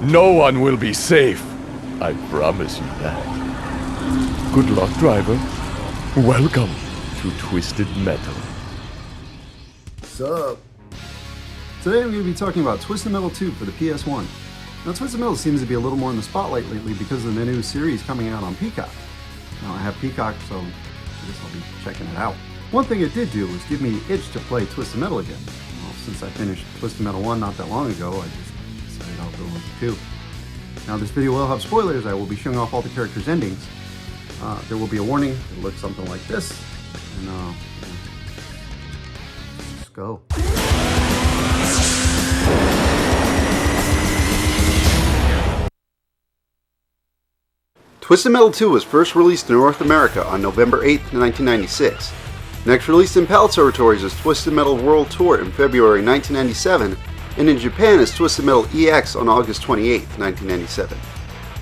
No one will be safe. I promise you that. Good luck, driver. Welcome to Twisted Metal. Sup? Today I'm going to be talking about Twisted Metal 2 for the PS1. Now, Twisted Metal seems to be a little more in the spotlight lately because of the new series coming out on Peacock. Now, I have Peacock, so I guess I'll be checking it out. One thing it did do was give me the itch to play Twisted Metal again. Well, since I finished Twisted Metal 1 not that long ago, I just decided I'll go with 2. Now, this video will have spoilers. I will be showing off all the characters' endings. There will be a warning. It looks something like this. And, let's go. Twisted Metal 2 was first released in North America on November 8, 1996. Next released in PAL territories as Twisted Metal World Tour in February 1997, and in Japan as Twisted Metal EX on August 28, 1997.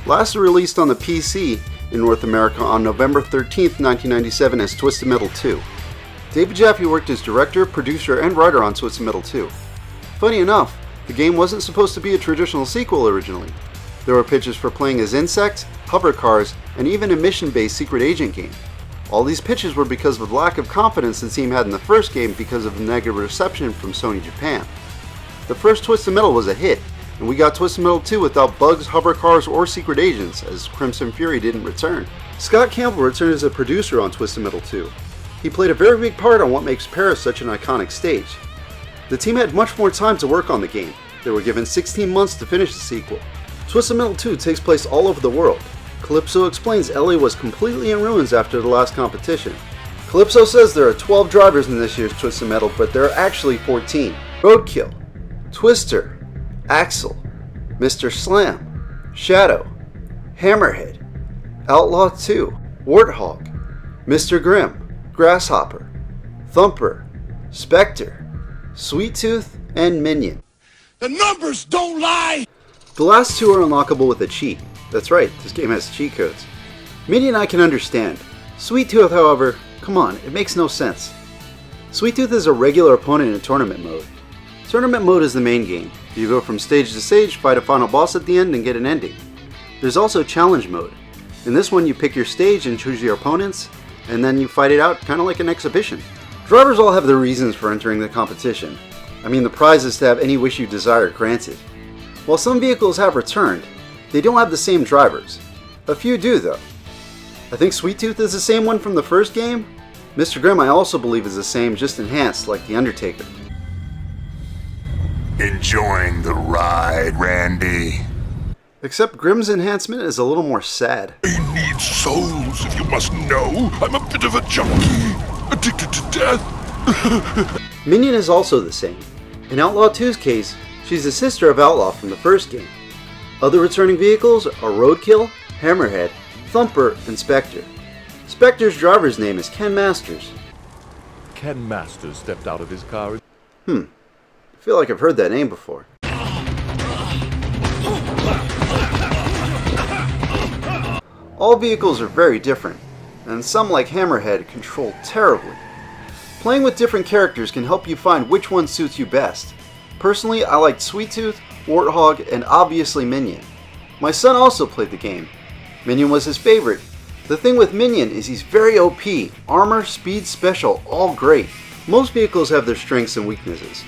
Last released on the PC in North America on November 13, 1997 as Twisted Metal 2. David Jaffe worked as director, producer, and writer on Twisted Metal 2. Funny enough, the game wasn't supposed to be a traditional sequel originally. There were pitches for playing as insects, hover cars, and even a mission-based secret agent game. All these pitches were because of the lack of confidence the team had in the first game because of the negative reception from Sony Japan. The first Twisted Metal was a hit, and we got Twisted Metal 2 without bugs, hover cars, or secret agents, as Crimson Fury didn't return. Scott Campbell returned as a producer on Twisted Metal 2. He played a very big part on what makes Paris such an iconic stage. The team had much more time to work on the game. They were given 16 months to finish the sequel. Twisted Metal 2 takes place all over the world. Calypso explains Ellie was completely in ruins after the last competition. Calypso says there are 12 drivers in this year's Twisted Metal, but there are actually 14. Roadkill, Twister, Axel, Mr. Slam, Shadow, Hammerhead, Outlaw 2, Warthog, Mr. Grimm, Grasshopper, Thumper, Spectre, Sweet Tooth, and Minion. The numbers don't lie! The last two are unlockable with a cheat. That's right, this game has cheat codes. Minion I can understand. Sweet Tooth, however, come on, it makes no sense. Sweet Tooth is a regular opponent in tournament mode. Tournament mode is the main game. You go from stage to stage, fight a final boss at the end, and get an ending. There's also challenge mode. In this one you pick your stage and choose your opponents, and then you fight it out kind of like an exhibition. Drivers all have their reasons for entering the competition. I mean, the prize is to have any wish you desire granted. While some vehicles have returned, they don't have the same drivers. A few do though. I think Sweet Tooth is the same one from the first game. Mr. Grimm I also believe is the same, just enhanced like the Undertaker. Enjoying the ride, Randy. Except Grimm's enhancement is a little more sad. I need souls, if you must know. I'm a bit of a junkie, addicted to death. Minion is also the same. In Outlaw 2's case, she's the sister of Outlaw from the first game. Other returning vehicles are Roadkill, Hammerhead, Thumper, and Spectre. Spectre's driver's name is Ken Masters. Ken Masters stepped out of his car. I feel like I've heard that name before. All vehicles are very different, and some like Hammerhead control terribly. Playing with different characters can help you find which one suits you best. Personally, I liked Sweet Tooth, Warthog, and obviously Minion. My son also played the game. Minion was his favorite. The thing with Minion is he's very OP, armor, speed, special, all great. Most vehicles have their strengths and weaknesses.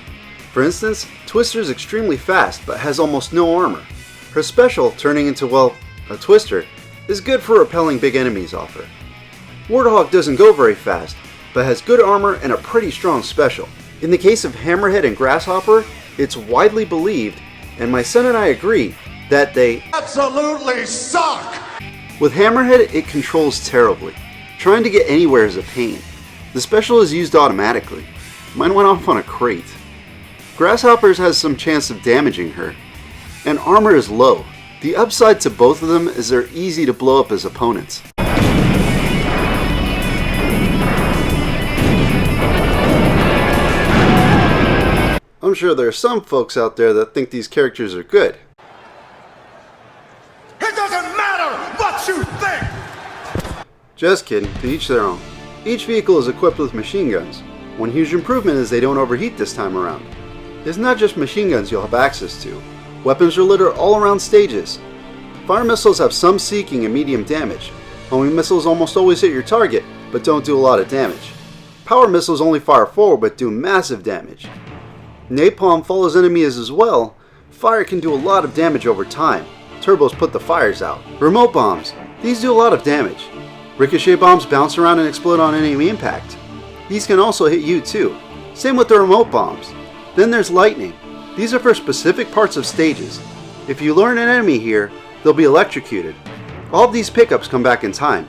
For instance, Twister is extremely fast but has almost no armor. Her special, turning into, well, a Twister, is good for repelling big enemies off her. Warthog doesn't go very fast, but has good armor and a pretty strong special. In the case of Hammerhead and Grasshopper, it's widely believed, and my son and I agree, that they Absolutely suck! With Hammerhead, it controls terribly. Trying to get anywhere is a pain. The special is used automatically. Mine went off on a crate. Grasshopper's has some chance of damaging her, and armor is low. The upside to both of them is they're easy to blow up as opponents. I'm sure there are some folks out there that think these characters are good. It doesn't matter what you think! Just kidding, to each their own. Each vehicle is equipped with machine guns. One huge improvement is they don't overheat this time around. It's not just machine guns you'll have access to. Weapons are littered all around stages. Fire missiles have some seeking and medium damage. Homing missiles almost always hit your target, but don't do a lot of damage. Power missiles only fire forward but do massive damage. Napalm follows enemies as well. Fire can do a lot of damage over time. Turbos put the fires out. Remote bombs. These do a lot of damage. Ricochet bombs bounce around and explode on enemy impact. These can also hit you too. Same with the remote bombs. Then there's lightning. These are for specific parts of stages. If you lure an enemy here, they'll be electrocuted. All of these pickups come back in time.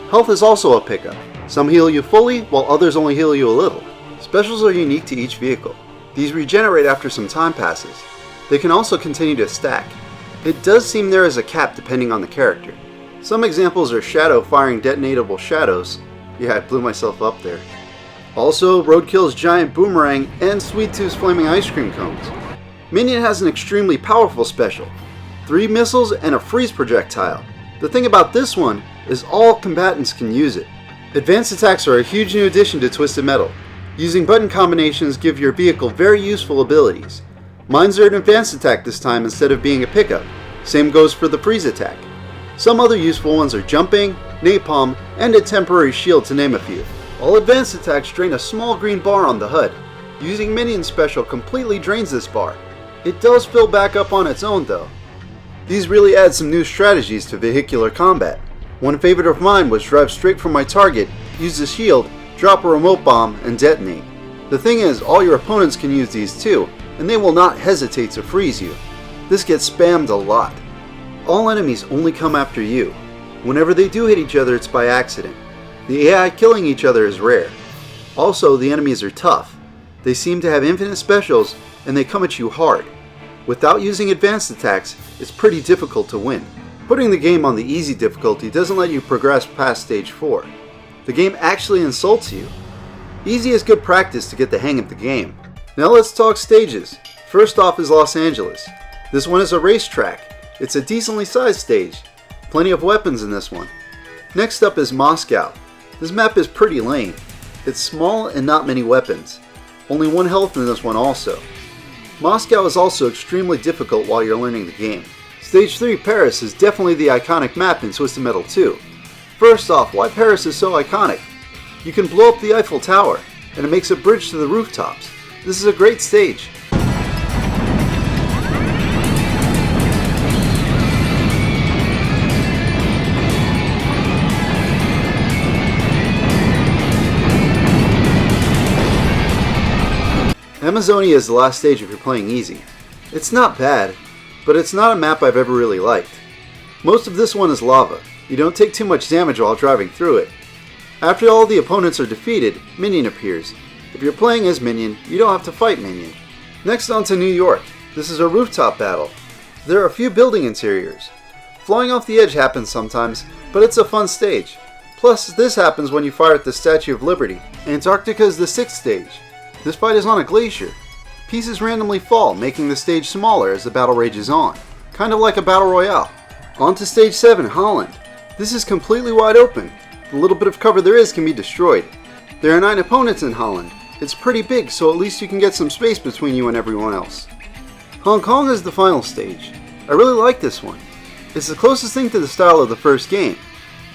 Health is also a pickup. Some heal you fully, while others only heal you a little. Specials are unique to each vehicle. These regenerate after some time passes. They can also continue to stack. It does seem there is a cap depending on the character. Some examples are Shadow firing detonatable shadows. Yeah, I blew myself up there. Also, Roadkill's giant boomerang and Sweet Tooth's flaming ice cream cones. Minion has an extremely powerful special. 3 missiles and a freeze projectile. The thing about this one is all combatants can use it. Advanced attacks are a huge new addition to Twisted Metal. Using button combinations give your vehicle very useful abilities. Mines are an advanced attack this time instead of being a pickup. Same goes for the freeze attack. Some other useful ones are jumping, napalm, and a temporary shield to name a few. All advanced attacks drain a small green bar on the HUD. Using Minion Special completely drains this bar. It does fill back up on its own though. These really add some new strategies to vehicular combat. One favorite of mine was drive straight for my target, use the shield, drop a remote bomb, and detonate. The thing is, all your opponents can use these too, and they will not hesitate to freeze you. This gets spammed a lot. All enemies only come after you. Whenever they do hit each other, it's by accident. The AI killing each other is rare. Also, the enemies are tough. They seem to have infinite specials, and they come at you hard. Without using advanced attacks, it's pretty difficult to win. Putting the game on the easy difficulty doesn't let you progress past stage 4. The game actually insults you. Easy is good practice to get the hang of the game. Now let's talk stages. First off is Los Angeles. This one is a racetrack. It's a decently sized stage. Plenty of weapons in this one. Next up is Moscow. This map is pretty lame. It's small and not many weapons. Only 1 health in this one also. Moscow is also extremely difficult while you're learning the game. Stage 3 Paris is definitely the iconic map in Twisted Metal 2. First off, why Paris is so iconic? You can blow up the Eiffel Tower, and it makes a bridge to the rooftops. This is a great stage. Amazonia is the last stage if you're playing easy. It's not bad, but it's not a map I've ever really liked. Most of this one is lava. You don't take too much damage while driving through it. After all the opponents are defeated, Minion appears. If you're playing as Minion, you don't have to fight Minion. Next on to New York. This is a rooftop battle. There are a few building interiors. Flying off the edge happens sometimes, but it's a fun stage. Plus, this happens when you fire at the Statue of Liberty. Antarctica is the 6th stage. This fight is on a glacier. Pieces randomly fall, making the stage smaller as the battle rages on. Kind of like a battle royale. On to stage 7, Holland. This is completely wide open. The little bit of cover there is can be destroyed. There are 9 opponents in Holland. It's pretty big, so at least you can get some space between you and everyone else. Hong Kong is the final stage. I really like this one. It's the closest thing to the style of the first game.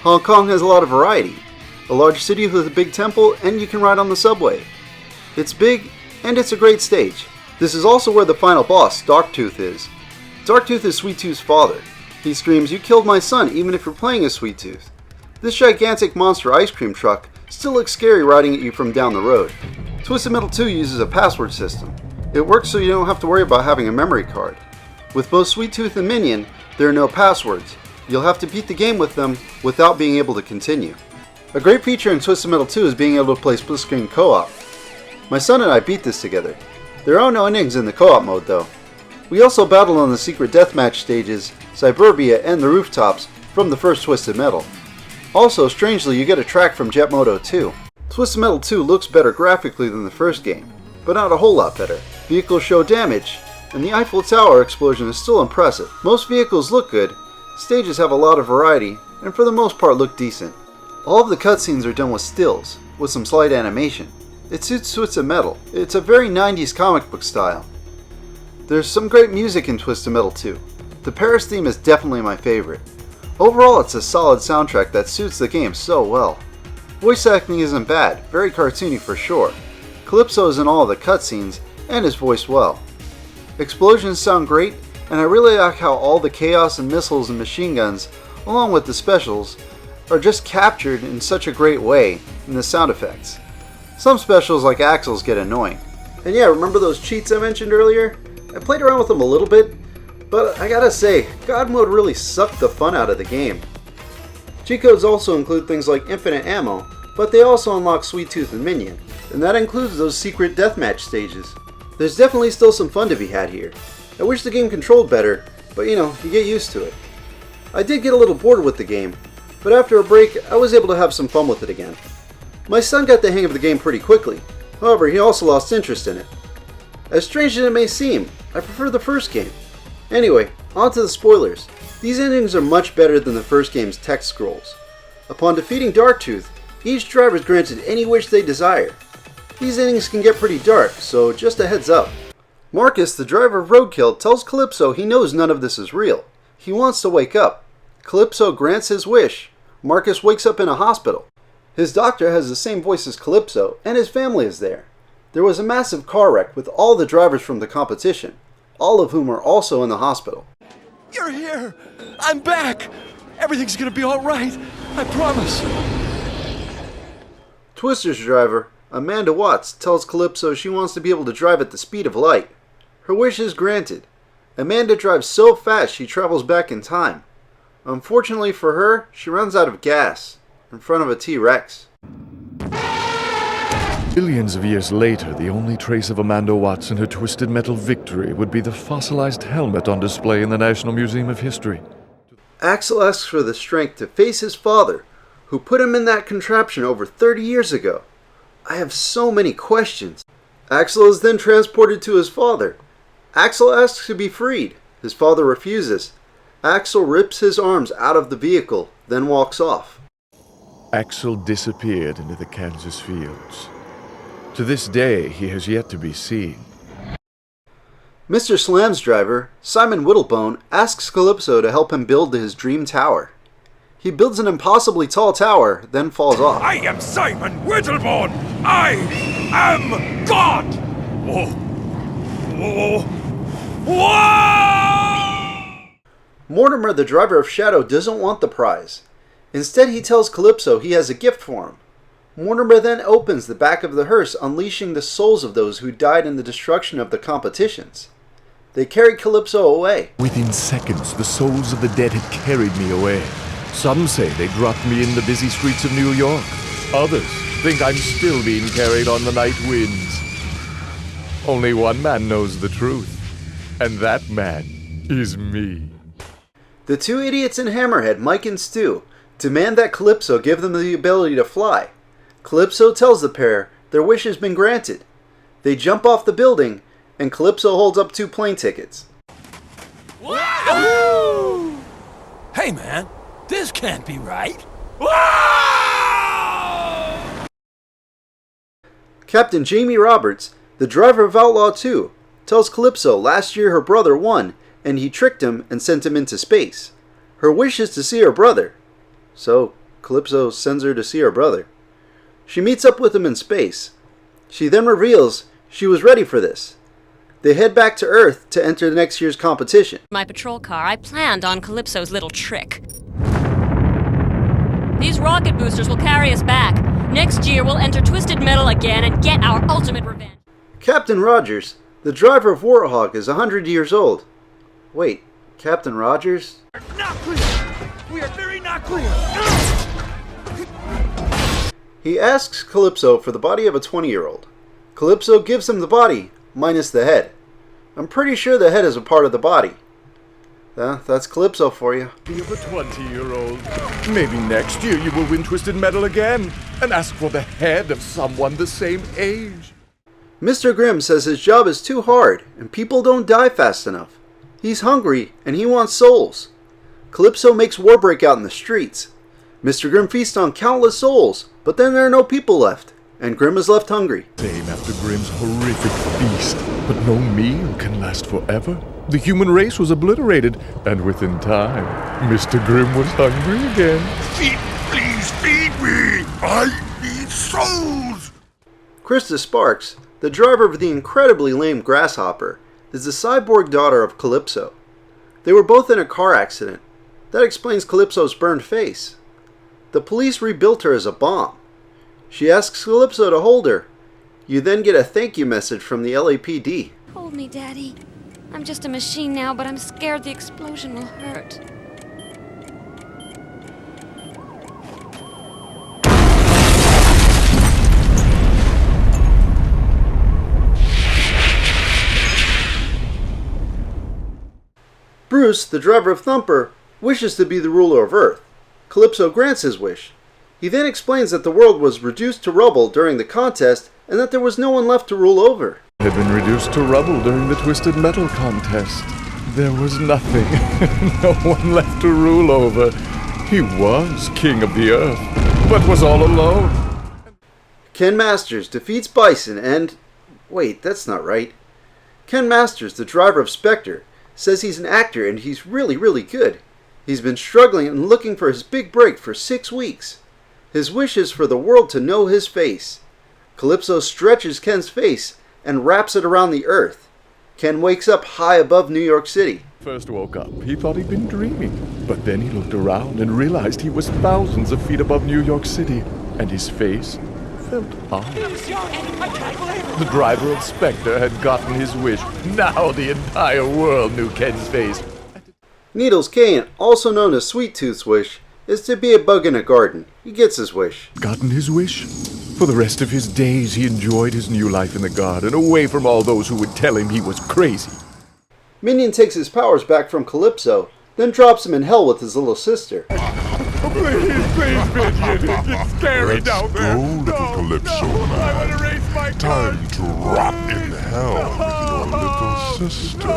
Hong Kong has a lot of variety. A large city with a big temple, and you can ride on the subway. It's big, and it's a great stage. This is also where the final boss, Darktooth, is. Darktooth is Sweet Tooth's father. He screams, "You killed my son, even if you're playing as Sweet Tooth." This gigantic monster ice cream truck still looks scary riding at you from down the road. Twisted Metal 2 uses a password system. It works so you don't have to worry about having a memory card. With both Sweet Tooth and Minion, there are no passwords. You'll have to beat the game with them without being able to continue. A great feature in Twisted Metal 2 is being able to play split-screen co-op. My son and I beat this together. There are no endings in the co-op mode though. We also battled on the secret deathmatch stages, Cyberbia, and the rooftops from the first Twisted Metal. Also, strangely, you get a track from Jet Moto 2. Twisted Metal 2 looks better graphically than the first game, but not a whole lot better. Vehicles show damage, and the Eiffel Tower explosion is still impressive. Most vehicles look good, stages have a lot of variety, and for the most part look decent. All of the cutscenes are done with stills, with some slight animation. It suits Twisted Metal. It's a very 90s comic book style. There's some great music in Twisted Metal 2. The Paris theme is definitely my favorite. Overall, it's a solid soundtrack that suits the game so well. Voice acting isn't bad, very cartoony for sure. Calypso is in all the cutscenes and is voiced well. Explosions sound great, and I really like how all the chaos and missiles and machine guns, along with the specials, are just captured in such a great way in the sound effects. Some specials like Axel's get annoying. And yeah, remember those cheats I mentioned earlier? I played around with them a little bit, but I gotta say, God Mode really sucked the fun out of the game. Cheat codes also include things like infinite ammo, but they also unlock Sweet Tooth and Minion, and that includes those secret deathmatch stages. There's definitely still some fun to be had here. I wish the game controlled better, but you know, you get used to it. I did get a little bored with the game, but after a break, I was able to have some fun with it again. My son got the hang of the game pretty quickly, however, he also lost interest in it. As strange as it may seem, I prefer the first game. Anyway, on to the spoilers. These endings are much better than the first game's text scrolls. Upon defeating Darktooth, each driver is granted any wish they desire. These endings can get pretty dark, so just a heads up. Marcus, the driver of Roadkill, tells Calypso he knows none of this is real. He wants to wake up. Calypso grants his wish. Marcus wakes up in a hospital. His doctor has the same voice as Calypso, and his family is there. There was a massive car wreck with all the drivers from the competition, all of whom are also in the hospital. You're here! I'm back! Everything's gonna be alright! I promise! Twister's driver, Amanda Watts, tells Calypso she wants to be able to drive at the speed of light. Her wish is granted. Amanda drives so fast she travels back in time. Unfortunately for her, she runs out of gas in front of a T-Rex. Billions of years later, the only trace of Amanda Watts and her Twisted Metal victory would be the fossilized helmet on display in the National Museum of History. Axel asks for the strength to face his father, who put him in that contraption over 30 years ago. I have so many questions. Axel is then transported to his father. Axel asks to be freed. His father refuses. Axel rips his arms out of the vehicle, then walks off. Axel disappeared into the Kansas fields. To this day, he has yet to be seen. Mr. Slam's driver, Simon Whittlebone, asks Calypso to help him build his dream tower. He builds an impossibly tall tower, then falls off. I am Simon Whittlebone! I am God! Whoa! Whoa! Whoa! Mortimer, the driver of Shadow, doesn't want the prize. Instead, he tells Calypso he has a gift for him. Mortimer then opens the back of the hearse, unleashing the souls of those who died in the destruction of the competitions. They carry Calypso away. Within seconds, the souls of the dead had carried me away. Some say they dropped me in the busy streets of New York. Others think I'm still being carried on the night winds. Only one man knows the truth, and that man is me. The two idiots in Hammerhead, Mike and Stu, demand that Calypso give them the ability to fly. Calypso tells the pair their wish has been granted. They jump off the building, and Calypso holds up 2 plane tickets. Wahoo! Hey man, this can't be right. Whoa! Captain Jamie Roberts, the driver of Outlaw 2, tells Calypso last year her brother won, and he tricked him and sent him into space. Her wish is to see her brother. So, Calypso sends her to see her brother. She meets up with him in space. She then reveals she was ready for this. They head back to Earth to enter next year's competition. My patrol car, I planned on Calypso's little trick. These rocket boosters will carry us back. Next year, we'll enter Twisted Metal again and get our ultimate revenge. Captain Rogers, the driver of Warthog, is 100 years old. Wait, Captain Rogers? Not clear. We are very not clear. He asks Calypso for the body of a 20-year-old. Calypso gives him the body, minus the head. I'm pretty sure the head is a part of the body. That's Calypso for you. Be of a 20-year-old. Maybe next year you will win Twisted Metal again and ask for the head of someone the same age. Mr. Grimm says his job is too hard and people don't die fast enough. He's hungry and he wants souls. Calypso makes war break out in the streets. Mr. Grimm feasts on countless souls, but then there are no people left, and Grimm is left hungry. Same after Grimm's horrific feast. But no meal can last forever. The human race was obliterated, and within time, Mr. Grimm was hungry again. Please feed me! I need souls! Krista Sparks, the driver of the incredibly lame Grasshopper, is the cyborg daughter of Calypso. They were both in a car accident. That explains Calypso's burned face. The police rebuilt her as a bomb. She asks Calypso to hold her. You then get a thank you message from the LAPD. Hold me, Daddy. I'm just a machine now, but I'm scared the explosion will hurt. Bruce, the driver of Thumper, wishes to be the ruler of Earth. Calypso grants his wish. He then explains that the world was reduced to rubble during the contest and that there was no one left to rule over. Had been reduced to rubble during the Twisted Metal contest. There was nothing, no one left to rule over. He was king of the earth, but was all alone. Ken Masters defeats Bison and... Wait, that's not right. Ken Masters, the driver of Spectre, says he's an actor and he's really, really good. He's been struggling and looking for his big break for 6 weeks. His wish is for the world to know his face. Calypso stretches Ken's face and wraps it around the earth. Ken wakes up high above New York City. First woke up, he thought he'd been dreaming. But then he looked around and realized he was thousands of feet above New York City, and his face felt odd. The driver of Spectre had gotten his wish. Now the entire world knew Ken's face. Needles Kane, also known as Sweet Tooth's wish, is to be a bug in a garden. He gets his wish. Gotten his wish? For the rest of his days, he enjoyed his new life in the garden, away from all those who would tell him he was crazy. Minion takes his powers back from Calypso, then drops him in hell with his little sister. Please, Minion, it's scary down there. Let's go, little Calypso man. I want to race my car. Time to rot in hell with your little sister.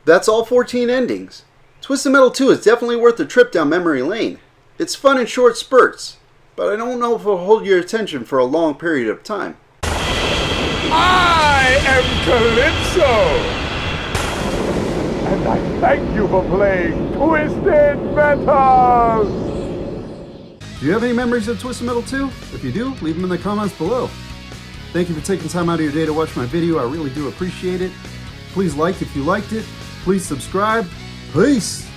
That's all 14 endings. Twisted Metal 2 is definitely worth the trip down memory lane. It's fun in short spurts, but I don't know if it'll hold your attention for a long period of time. I am Calypso! And I thank you for playing Twisted Metal! Do you have any memories of Twisted Metal 2? If you do, leave them in the comments below. Thank you for taking time out of your day to watch my video. I really do appreciate it. Please like if you liked it. Please subscribe. Peace!